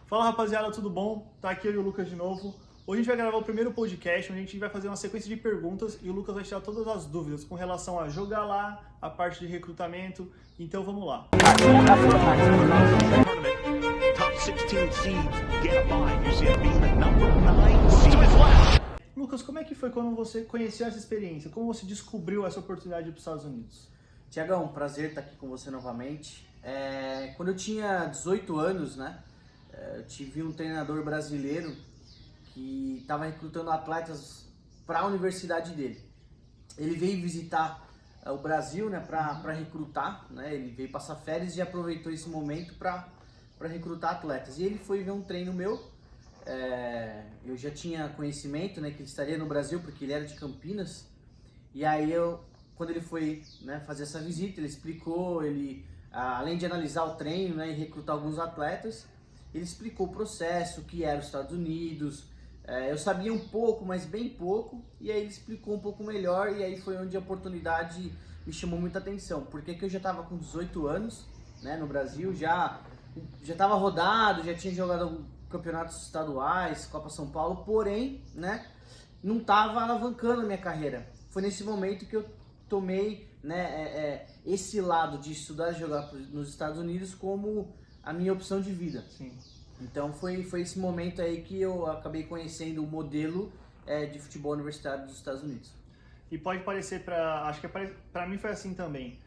Fala rapaziada, tudo bom? Tá aqui eu e o Lucas de novo. Hoje a gente vai gravar o primeiro podcast, onde a gente vai fazer uma sequência de perguntas e o Lucas vai tirar todas as dúvidas com relação a jogar lá, a parte de recrutamento. Então vamos lá. Top 16 seeds get a bye. UCF being the number 9 seed. To his left. Lucas, como é que foi quando você conheceu essa experiência? Como você descobriu essa oportunidade de ir para os Estados Unidos? Tiagão, prazer estar aqui com você novamente. Quando eu tinha 18 anos, né, eu tive um treinador brasileiro que estava recrutando atletas para a universidade dele. Ele veio visitar o Brasil, né, para recrutar, né, ele veio passar férias e aproveitou esse momento para recrutar atletas. E ele foi ver um treino meu. Eu já tinha conhecimento, né, que ele estaria no Brasil porque ele era de Campinas. E aí quando ele foi, né, fazer essa visita, ele explicou, além de analisar o treino, né, e recrutar alguns atletas, ele explicou o processo, o que era os Estados Unidos. Eu sabia um pouco, mas bem pouco, e aí ele explicou um pouco melhor, e aí foi onde a oportunidade me chamou muita atenção, porque eu já estava com 18 anos, né, no Brasil, já estava rodado, já tinha jogado campeonatos estaduais, Copa São Paulo, porém, né, não estava alavancando a minha carreira. Foi nesse momento que eu tomei, né, esse lado de estudar e jogar nos Estados Unidos como a minha opção de vida. Sim. Então foi esse momento aí que eu acabei conhecendo o modelo de futebol universitário dos Estados Unidos. E pode parecer acho que para mim foi assim também.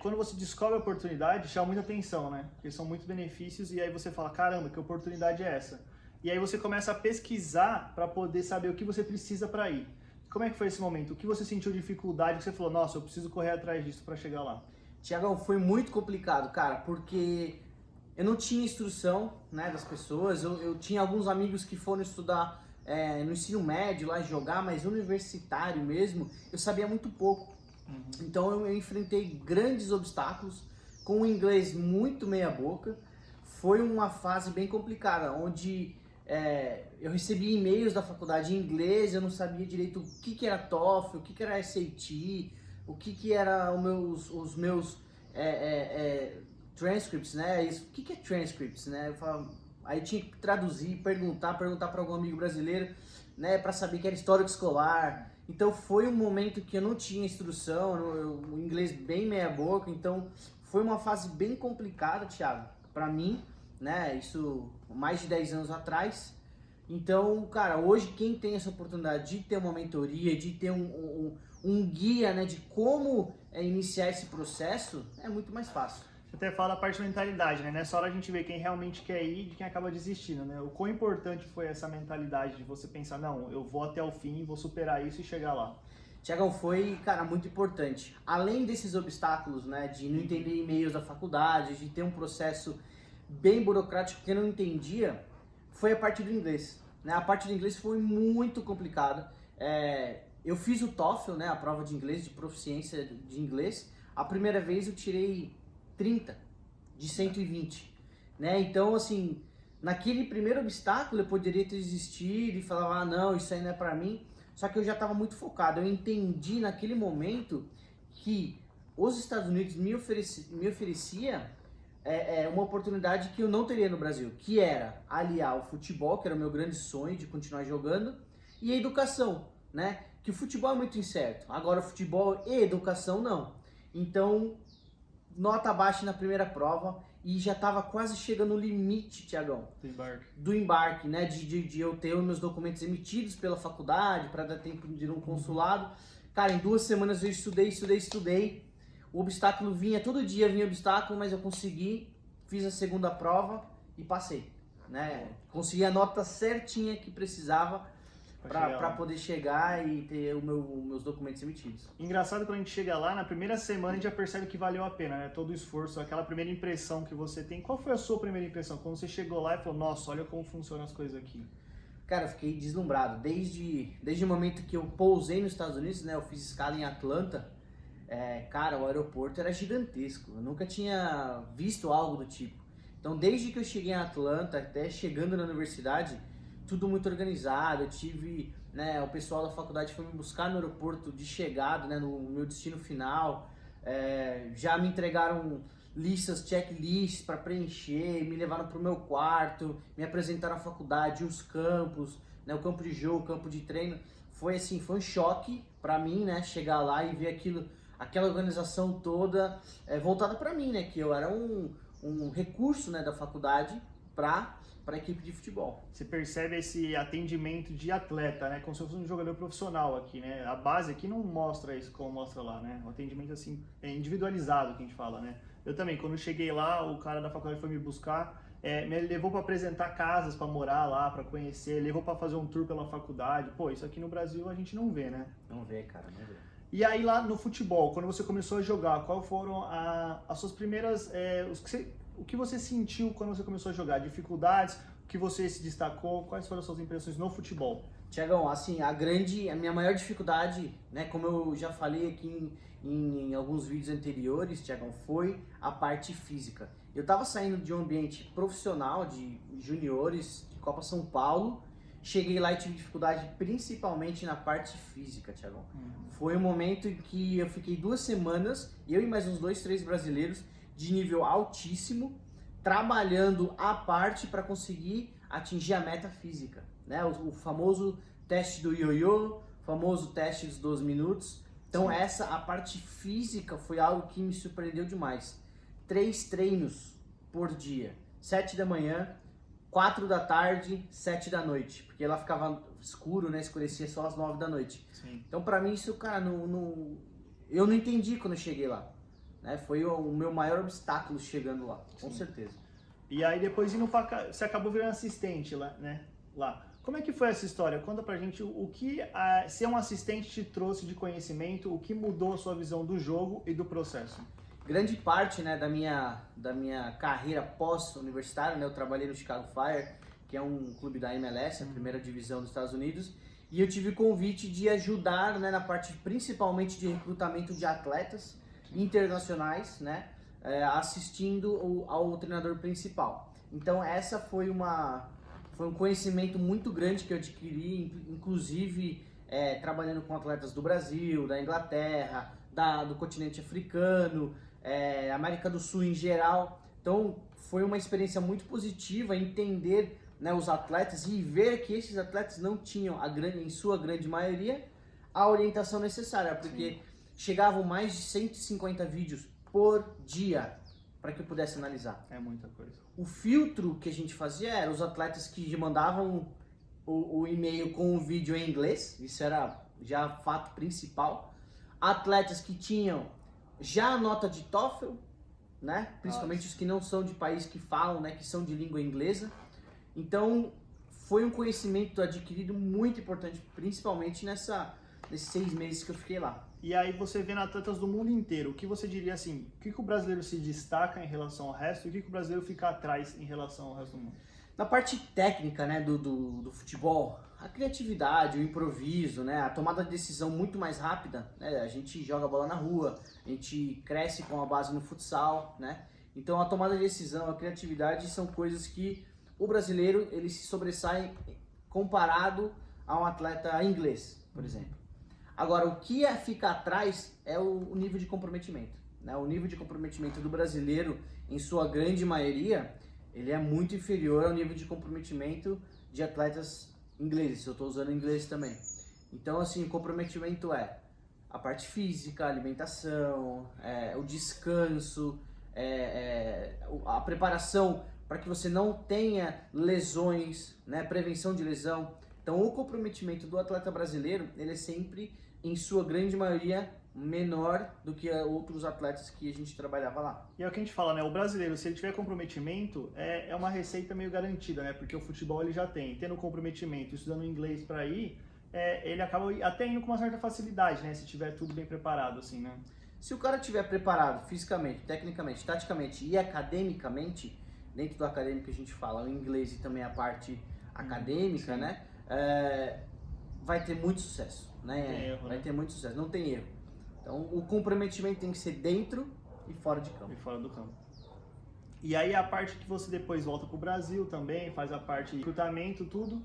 Quando você descobre a oportunidade, chama muita atenção, né? Porque são muitos benefícios e aí você fala, caramba, que oportunidade é essa? E aí você começa a pesquisar para poder saber o que você precisa para ir. Como é que foi esse momento? O que você sentiu dificuldade que você falou, nossa, eu preciso correr atrás disso para chegar lá? Tiagão, foi muito complicado, cara, porque eu não tinha instrução, né, das pessoas. Eu tinha alguns amigos que foram estudar no ensino médio lá, jogar, mas universitário mesmo, eu sabia muito pouco. Então eu enfrentei grandes obstáculos, com o inglês muito meia boca. Foi uma fase bem complicada, onde eu recebi e-mails da faculdade em inglês, eu não sabia direito o que era TOEFL, o que era SAT, o que era os meus transcripts, né? O que é transcripts, né? Eu falava, aí tinha que traduzir, perguntar para algum amigo brasileiro, né, para saber que era histórico escolar. Então foi um momento que eu não tinha instrução, o inglês bem meia boca, então foi uma fase bem complicada, Thiago, para mim, né? Isso mais de 10 anos atrás. Então, cara, hoje quem tem essa oportunidade de ter uma mentoria, de ter um guia, né, de como iniciar esse processo, é muito mais fácil. Você até fala a parte da mentalidade, né? Nessa hora a gente vê quem realmente quer ir e de quem acaba desistindo, né? O quão importante foi essa mentalidade de você pensar, não, eu vou até o fim, vou superar isso e chegar lá. Tiagão, foi, cara, muito importante. Além desses obstáculos, né, de não entender e-mails da faculdade, de ter um processo bem burocrático que eu não entendia, foi a parte do inglês, né? A parte do inglês foi muito complicada. Eu fiz o TOEFL, né, a prova de inglês, de proficiência de inglês. A primeira vez eu tirei 30 de 120, né? Então, assim, naquele primeiro obstáculo eu poderia ter desistido e falar, ah, não, isso aí não é pra mim. Só que eu já estava muito focado. Eu entendi naquele momento que os Estados Unidos me oferecia uma oportunidade que eu não teria no Brasil, que era aliar o futebol, que era o meu grande sonho de continuar jogando, e a educação, né? Que o futebol é muito incerto. Agora, o futebol e educação não. Então, nota baixa na primeira prova e já estava quase chegando no limite, Tiagão, do embarque, né? De eu ter os meus documentos emitidos pela faculdade para dar tempo de ir no consulado. Cara, em 2 semanas eu estudei. O obstáculo vinha, todo dia vinha obstáculo, mas eu consegui, fiz a segunda prova e passei, né? Consegui a nota certinha que precisava para poder chegar e ter meus documentos emitidos. Engraçado, quando a gente chega lá, na primeira semana a gente já percebe que valeu a pena, né? Todo o esforço, aquela primeira impressão que você tem. Qual foi a sua primeira impressão? Quando você chegou lá e falou, nossa, olha como funcionam as coisas aqui. Cara, eu fiquei deslumbrado. Desde o momento que eu pousei nos Estados Unidos, né? Eu fiz escala em Atlanta. Cara, o aeroporto era gigantesco. Eu nunca tinha visto algo do tipo. Então, desde que eu cheguei em Atlanta, até chegando na universidade, tudo muito organizado. Eu tive, né, o pessoal da faculdade foi me buscar no aeroporto de chegada, né, no meu destino final. Já me entregaram listas, checklists para preencher, me levaram para o meu quarto, me apresentaram a faculdade, os campos, né, o campo de jogo, o campo de treino. Foi assim, foi um choque para mim, né, chegar lá e ver aquela organização toda voltada para mim, né, que eu era um recurso, né, da faculdade para a equipe de futebol. Você percebe esse atendimento de atleta, né? Como se fosse um jogador profissional aqui, né? A base aqui não mostra isso como mostra lá, né? O atendimento, assim, é individualizado que a gente fala, né? Eu também, quando eu cheguei lá, o cara da faculdade foi me buscar, me levou para apresentar casas para morar lá, para conhecer, levou para fazer um tour pela faculdade. Pô, isso aqui no Brasil a gente não vê, né? Não vê, cara, não vê. E aí lá no futebol, quando você começou a jogar, qual foram as suas primeiras... o que você sentiu quando você começou a jogar? Dificuldades? O que você se destacou? Quais foram as suas impressões no futebol? Tiagão, assim, a minha maior dificuldade, né, como eu já falei aqui em alguns vídeos anteriores, Tiagão, foi a parte física. Eu estava saindo de um ambiente profissional, de juniores, de Copa São Paulo, cheguei lá e tive dificuldade principalmente na parte física, Tiagão. Foi um momento em que eu fiquei 2 semanas, eu e mais uns 2, 3 brasileiros, de nível altíssimo, trabalhando à parte para conseguir atingir a meta física, né? O famoso teste do ioiô, famoso teste dos 12 minutos. Então a parte física foi algo que me surpreendeu demais. 3 treinos por dia, 7 da manhã, 4 da tarde, 7 da noite, porque lá ficava escuro, né? Escurecia só às 9 da noite. Sim. Então para mim isso, cara, eu não entendi quando eu cheguei lá. Foi o meu maior obstáculo chegando lá, com certeza. E aí depois você acabou virando assistente lá, né? Lá. Como é que foi essa história? Conta pra gente o que ser um assistente te trouxe de conhecimento, o que mudou a sua visão do jogo e do processo. Grande parte, né, da minha carreira pós-universitária, né, eu trabalhei no Chicago Fire, que é um clube da MLS, a primeira divisão dos Estados Unidos, e eu tive o convite de ajudar, né, na parte principalmente de recrutamento de atletas internacionais, né, assistindo ao treinador principal. Então essa foi um conhecimento muito grande que eu adquiri, inclusive trabalhando com atletas do Brasil, da Inglaterra, do continente africano, América do Sul em geral. Então foi uma experiência muito positiva entender, né, os atletas e ver que esses atletas não tinham, em sua grande maioria, a orientação necessária, porque chegavam mais de 150 vídeos por dia para que eu pudesse analisar. É muita coisa. O filtro que a gente fazia era os atletas que mandavam o e-mail com o vídeo em inglês, isso era já fato principal. Atletas que tinham já a nota de TOEFL, né? Principalmente os que não são de país que falam, né? Que são de língua inglesa. Então foi um conhecimento adquirido muito importante, principalmente nesses 6 meses que eu fiquei lá. E aí você vendo atletas do mundo inteiro, o que você diria assim, o que o brasileiro se destaca em relação ao resto e o que o brasileiro fica atrás em relação ao resto do mundo? Na parte técnica, né, do futebol, a criatividade, o improviso, né, a tomada de decisão muito mais rápida, né, a gente joga bola na rua, a gente cresce com a base no futsal, né, então a tomada de decisão, a criatividade são coisas que o brasileiro ele se sobressai comparado a um atleta inglês, por exemplo. Agora, o que fica atrás é o nível de comprometimento, né? O nível de comprometimento do brasileiro, em sua grande maioria, ele é muito inferior ao nível de comprometimento de atletas ingleses. Eu estou usando inglês também. Então, assim, o comprometimento é a parte física, a alimentação, o descanso, a preparação para que você não tenha lesões, né? Prevenção de lesão. Então, o comprometimento do atleta brasileiro, ele é sempre, em sua grande maioria, menor do que outros atletas que a gente trabalhava lá. E é o que a gente fala, né? O brasileiro, se ele tiver comprometimento, é uma receita meio garantida, né? Porque o futebol ele já tem. Tendo comprometimento, estudando inglês para ir, ele acaba até indo com uma certa facilidade, né? Se tiver tudo bem preparado, assim, né? Se o cara estiver preparado fisicamente, tecnicamente, taticamente e academicamente, dentro do acadêmico a gente fala o inglês e também a parte acadêmica, né? Vai ter muito sucesso, né? Vai ter muito sucesso, não tem erro. Então o comprometimento tem que ser dentro e fora de campo. E fora do campo. E aí a parte que você depois volta pro Brasil também, faz a parte de recrutamento, tudo.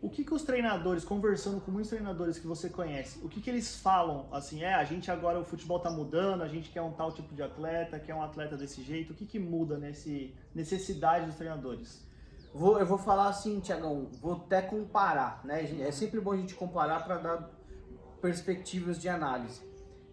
O que os treinadores, conversando com muitos treinadores que você conhece, o que eles falam? Assim, a gente agora, o futebol tá mudando, a gente quer um tal tipo de atleta, quer um atleta desse jeito. O que muda nesse necessidade dos treinadores? Eu vou falar assim, Thiagão, vou até comparar, né? É sempre bom a gente comparar para dar perspectivas de análise.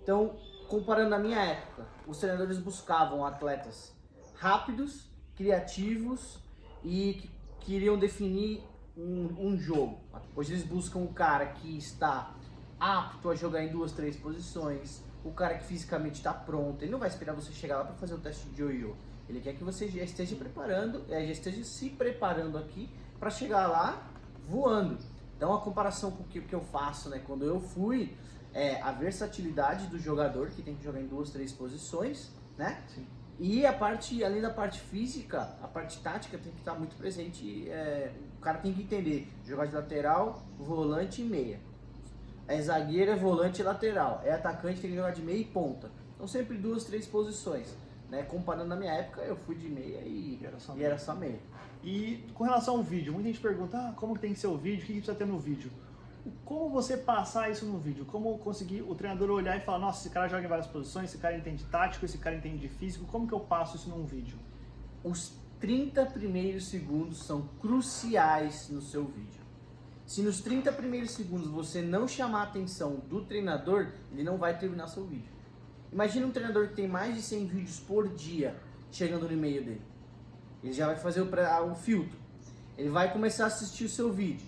Então, comparando na minha época, os treinadores buscavam atletas rápidos, criativos e que queriam definir um jogo. Hoje eles buscam o cara que está apto a jogar em 2, 3 posições, o cara que fisicamente está pronto. Ele não vai esperar você chegar lá para fazer o teste de ioiô. Ele quer que você já esteja se preparando aqui para chegar lá voando. Então a comparação com o que eu faço, né? Quando eu fui, a versatilidade do jogador, que tem que jogar em 2, 3 posições, né? Sim. E além da parte física, a parte tática tem que estar muito presente. O cara tem que entender jogar de lateral, volante e meia. É zagueiro, é volante e lateral. É atacante, tem que jogar de meia e ponta. Então sempre 2, 3 posições. Né? Comparando na minha época, eu fui de meia e era só meia. E com relação ao vídeo, muita gente pergunta como tem que ser o vídeo, o que precisa ter no vídeo. Como você passar isso no vídeo? Como conseguir o treinador olhar e falar, nossa, esse cara joga em várias posições, esse cara entende tático, esse cara entende de físico, como que eu passo isso num vídeo? Os 30 primeiros segundos são cruciais no seu vídeo. Se nos 30 primeiros segundos você não chamar a atenção do treinador, ele não vai terminar seu vídeo. Imagina um treinador que tem mais de 100 vídeos por dia chegando no e-mail dele. Ele já vai fazer o filtro. Ele vai começar a assistir o seu vídeo.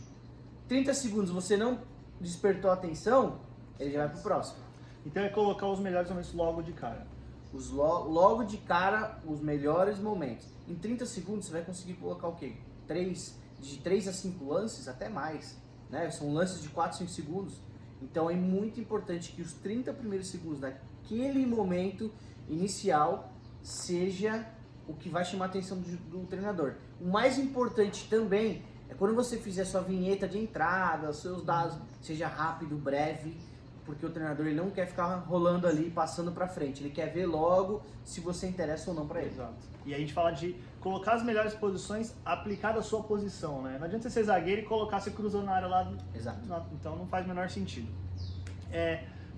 30 segundos você não despertou a atenção, ele já vai pro próximo. Então é colocar os melhores momentos logo de cara. Logo de cara, os melhores momentos. Em 30 segundos você vai conseguir colocar o quê? De 3 a 5 lances, até mais. Né? São lances de 4, 5 segundos. Então é muito importante que os 30 primeiros segundos daquele momento inicial seja o que vai chamar a atenção do treinador. O mais importante também é quando você fizer sua vinheta de entrada, seus dados, seja rápido, breve, porque o treinador ele não quer ficar rolando ali, passando pra frente. Ele quer ver logo se você interessa ou não pra ele. Exato. E a gente fala de colocar as melhores posições aplicado à sua posição, né? Não adianta você ser zagueiro e colocar você cruzando na área lá. Exato. Então não faz o menor sentido.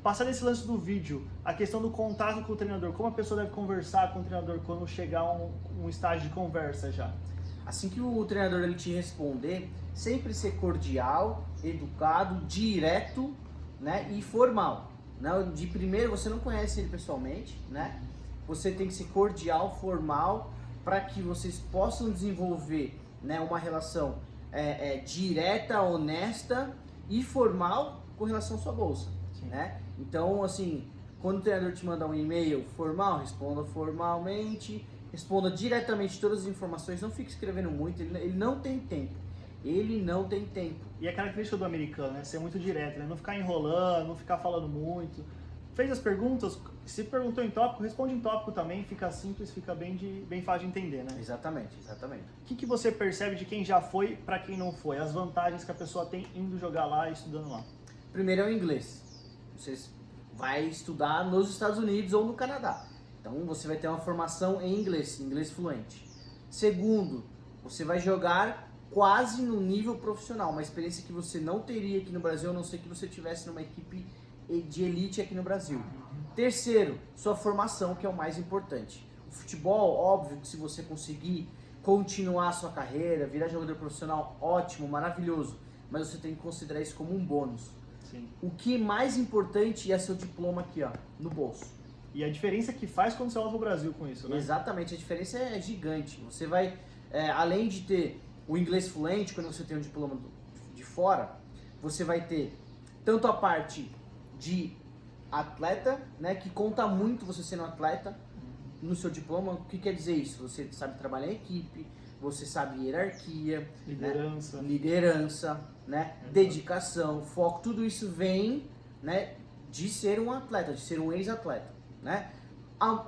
Passar nesse lance do vídeo, a questão do contato com o treinador, como a pessoa deve conversar com o treinador quando chegar um estágio de conversa já? Assim que o treinador ele te responder, sempre ser cordial, educado, direto, né, e formal. Né? De primeiro, você não conhece ele pessoalmente, né? Você tem que ser cordial, formal, para que vocês possam desenvolver, né, uma relação direta, honesta e formal com relação à sua bolsa. Né? Então, assim, quando o treinador te mandar um e-mail formal, responda formalmente, responda diretamente todas as informações, não fique escrevendo muito, ele não tem tempo. Ele não tem tempo. E a característica do americano, né? Ser muito direto, né? Não ficar enrolando, não ficar falando muito. Fez as perguntas, se perguntou em tópico, responde em tópico também, fica simples, fica bem fácil de entender, né? Exatamente, exatamente. O que você percebe de quem já foi para quem não foi? As vantagens que a pessoa tem indo jogar lá e estudando lá? Primeiro é o inglês. Você vai estudar nos Estados Unidos ou no Canadá. Então você vai ter uma formação em inglês fluente. Segundo, você vai jogar quase no nível profissional, uma experiência que você não teria aqui no Brasil, a não ser que você tivesse numa equipe de elite aqui no Brasil. Terceiro, sua formação, que é o mais importante. O futebol, óbvio que se você conseguir continuar a sua carreira, virar jogador profissional, ótimo, maravilhoso, mas você tem que considerar isso como um bônus. Sim. O que é mais importante é seu diploma aqui, ó, no bolso. E a diferença que faz quando você volta pro Brasil com isso, né? Exatamente, a diferença é gigante. Você vai, além de ter o inglês fluente, quando você tem um diploma de fora, você vai ter tanto a parte de atleta, né, que conta muito você sendo um atleta no seu diploma. O que quer dizer isso? Você sabe trabalhar em equipe, você sabe hierarquia, liderança, né, dedicação, foco, tudo isso vem, né, de ser um atleta, de ser um ex-atleta, né?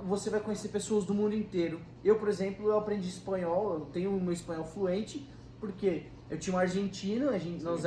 Você vai conhecer pessoas do mundo inteiro. Eu, por exemplo, eu aprendi espanhol, eu tenho o meu espanhol fluente, porque eu tinha um argentino, nós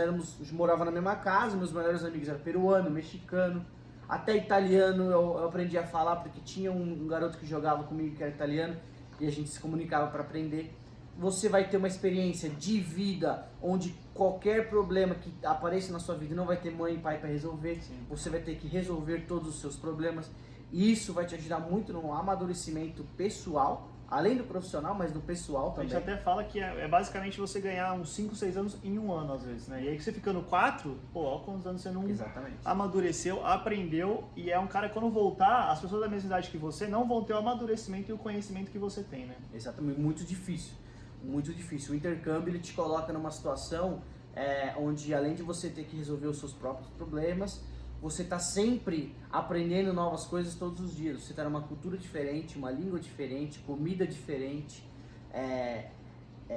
morava na mesma casa, meus melhores amigos eram peruano, mexicano, até italiano eu aprendi a falar, porque tinha um garoto que jogava comigo que era italiano, e a gente se comunicava para aprender. você vai ter uma experiência de vida onde qualquer problema que apareça na sua vida não vai ter mãe e pai para resolver. Sim. Você vai ter que resolver todos os seus problemas. E isso vai te ajudar muito no amadurecimento pessoal, além do profissional, mas no pessoal A também. gente até fala que é basicamente você ganhar uns 5, 6 anos em um ano, às vezes, né? E aí que você ficando 4, pô, olha quantos anos você não Exatamente. amadureceu, aprendeu, e é um cara que quando voltar, as pessoas da mesma idade que você não vão ter o amadurecimento e o conhecimento que você tem, né? Exatamente, muito difícil. Muito difícil. O intercâmbio ele te coloca numa situação onde, além de você ter que resolver os seus próprios problemas, você está sempre aprendendo novas coisas todos os dias. Você está numa cultura diferente, uma língua diferente, comida diferente.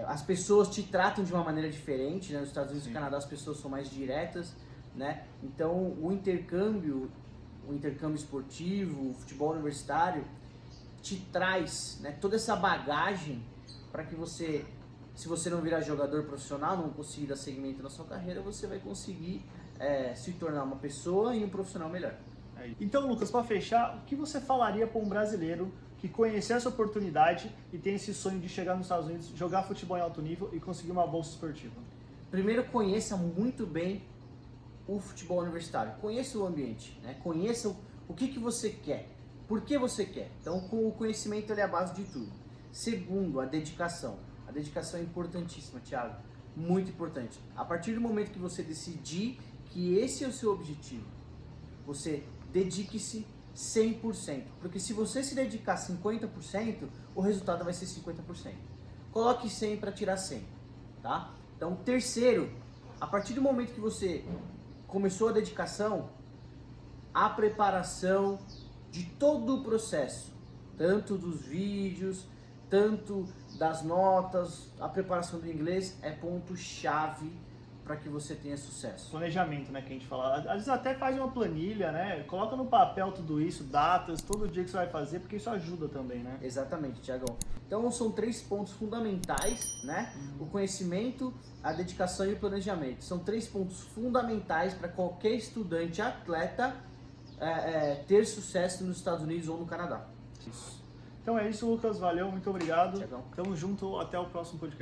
As pessoas te tratam de uma maneira diferente, né? Nos Estados Unidos e no Canadá as pessoas são mais diretas, né? Então o intercâmbio esportivo, o futebol universitário te traz, né, toda essa bagagem para que você, se você não virar jogador profissional, não conseguir dar segmento na sua carreira, você vai conseguir se tornar uma pessoa e um profissional melhor. Então, Lucas, para fechar, o que você falaria para um brasileiro que conhecer essa oportunidade e tem esse sonho de chegar nos Estados Unidos, jogar futebol em alto nível e conseguir uma bolsa esportiva? Primeiro, conheça muito bem o futebol universitário, conheça o ambiente, né? Conheça o que você quer, por que você quer. Então, o conhecimento ele é a base de tudo. Segundo, a dedicação. A dedicação é importantíssima, Thiago, muito importante. A partir do momento que você decidir que esse é o seu objetivo, você dedique-se 100%, porque se você se dedicar 50%, o resultado vai ser 50%. Coloque 100 para tirar 100, tá? Então, terceiro, a partir do momento que você começou a dedicação, a preparação de todo o processo, tanto dos vídeos, tanto das notas, a preparação do inglês é ponto-chave para que você tenha sucesso. Planejamento, né, que a gente fala. Às vezes até faz uma planilha, né? Coloca no papel tudo isso, datas, todo dia que você vai fazer, porque isso ajuda também, né? Exatamente, Thiagão. Então são 3 pontos fundamentais, né? O conhecimento, a dedicação e o planejamento. São 3 pontos fundamentais para qualquer estudante, atleta, ter sucesso nos Estados Unidos ou no Canadá. Isso. Então é isso, Lucas. Valeu, muito obrigado. Thiagão. Tamo junto, até o próximo podcast.